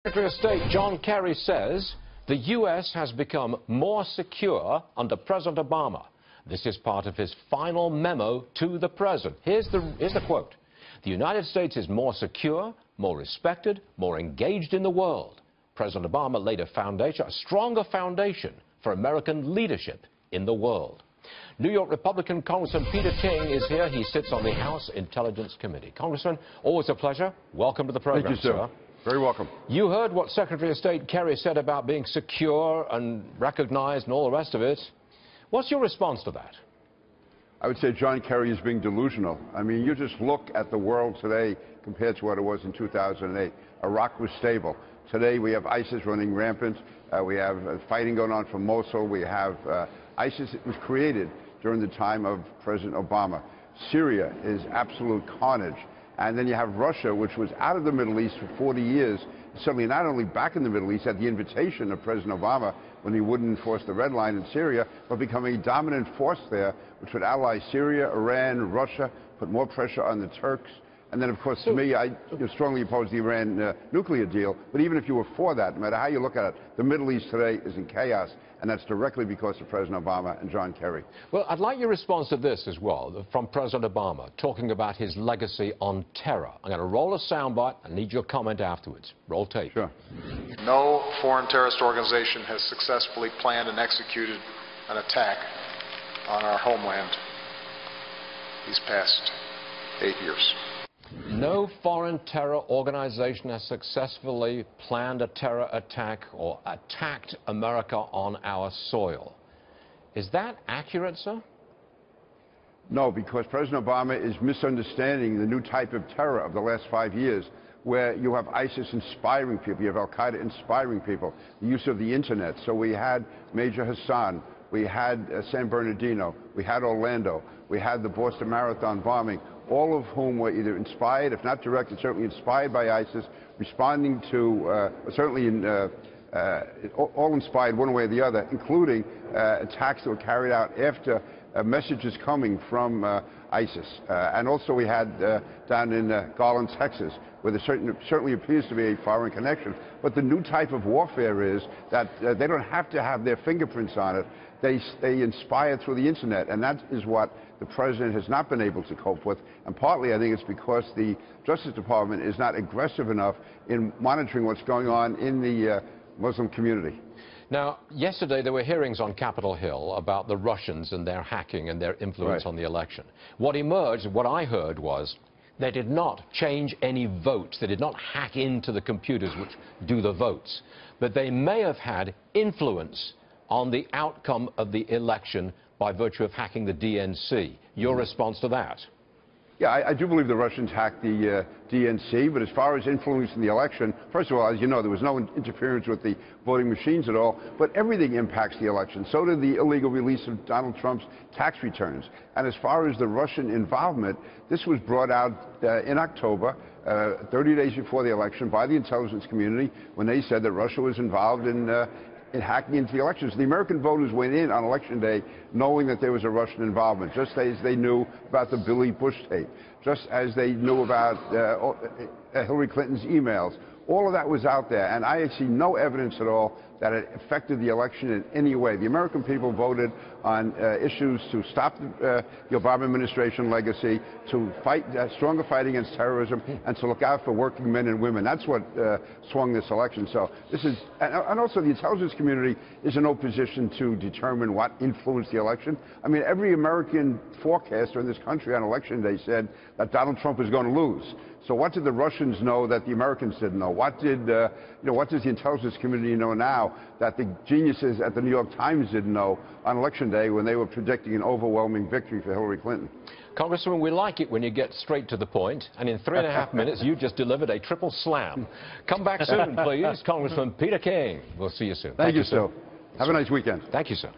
Secretary of State John Kerry says the U.S. has become more secure under President Obama. This is part of his final memo to the President. Here's the quote. The United States is more secure, more respected, more engaged in the world. President Obama laid a stronger foundation for American leadership in the world. New York Republican Congressman Peter King is here. He sits on the House Intelligence Committee. Congressman, always a pleasure. Welcome to the program, Thank you, sir. Very welcome. You heard what Secretary of State Kerry said about being secure and recognized and all the rest of it. What's your response to that? I would say John Kerry is being delusional. I mean, you just look at the world today compared to what it was in 2008. Iraq was stable. Today we have ISIS running rampant. We have fighting going on from Mosul. We have ISIS that was created during the time of President Obama. Syria is absolute carnage. And then you have Russia, which was out of the Middle East for 40 years, suddenly not only back in the Middle East at the invitation of President Obama when he wouldn't enforce the red line in Syria, but becoming a dominant force there, which would ally Syria, Iran, Russia, put more pressure on the Turks. And then, of course, to me, I strongly oppose the Iran nuclear deal. But even if you were for that, no matter how you look at it, the Middle East today is in chaos, and that's directly because of President Obama and John Kerry. Well, I'd like your response to this as well, from President Obama, talking about his legacy on terror. I'm going to roll a soundbite. I need your comment afterwards. Roll tape. Sure. No foreign terrorist organization has successfully planned and executed an attack on our homeland these past 8 years. No foreign terror organization has successfully planned a terror attack or attacked America on our soil. Is that accurate, sir? No, because President Obama is misunderstanding the new type of terror of the last 5 years, where you have ISIS inspiring people, you have al-Qaeda inspiring people, the use of the internet. So we had Major Hassan, we had San Bernardino, we had Orlando, we had the Boston Marathon bombing, all of whom were either inspired, if not directed, certainly inspired by ISIS, responding to, certainly all inspired one way or the other, including attacks that were carried out after messages coming from ISIS. And also we had down in Garland, Texas, where there certainly appears to be a foreign connection. But the new type of warfare is that they don't have to have their fingerprints on it. They inspire through the internet, and that is what the president has not been able to cope with. And partly, I think it's because the Justice Department is not aggressive enough in monitoring what's going on in the Muslim community. Now, yesterday there were hearings on Capitol Hill about the Russians and their hacking and their influence on the election. What emerged, what I heard was, they did not change any votes. They did not hack into the computers which do the votes. But they may have had influence on the outcome of the election by virtue of hacking the DNC. Your response to that? Yeah, I do believe the Russians hacked the DNC, but as far as influencing the election, first of all, as you know, there was no interference with the voting machines at all, but everything impacts the election. So did the illegal release of Donald Trump's tax returns. And as far as the Russian involvement, this was brought out in October, 30 days before the election, by the intelligence community, when they said that Russia was involved in hacking into the elections. The American voters went in on Election Day knowing that there was a Russian involvement, just as they knew about the Billy Bush tape, just as they knew about Hillary Clinton's emails. All of that was out there, and I see no evidence at all that it affected the election in any way. The American people voted on issues to stop the Obama administration legacy, to fight stronger fight against terrorism, and to look out for working men and women. That's what swung this election. So this is, and also the intelligence community is in no position to determine what influenced the election. I mean, every American forecaster in this country on Election Day said that Donald Trump was going to lose. So what did the Russians know that the Americans didn't know? What did, what does the intelligence community know now that the geniuses at the New York Times didn't know on Election Day when they were predicting an overwhelming victory for Hillary Clinton? Congressman, we like it when you get straight to the point, and in 3.5 minutes you just delivered a triple slam. Come back soon, please. Congressman Peter King. We'll see you soon. Thank you, sir. Have a nice weekend. Thank you, sir.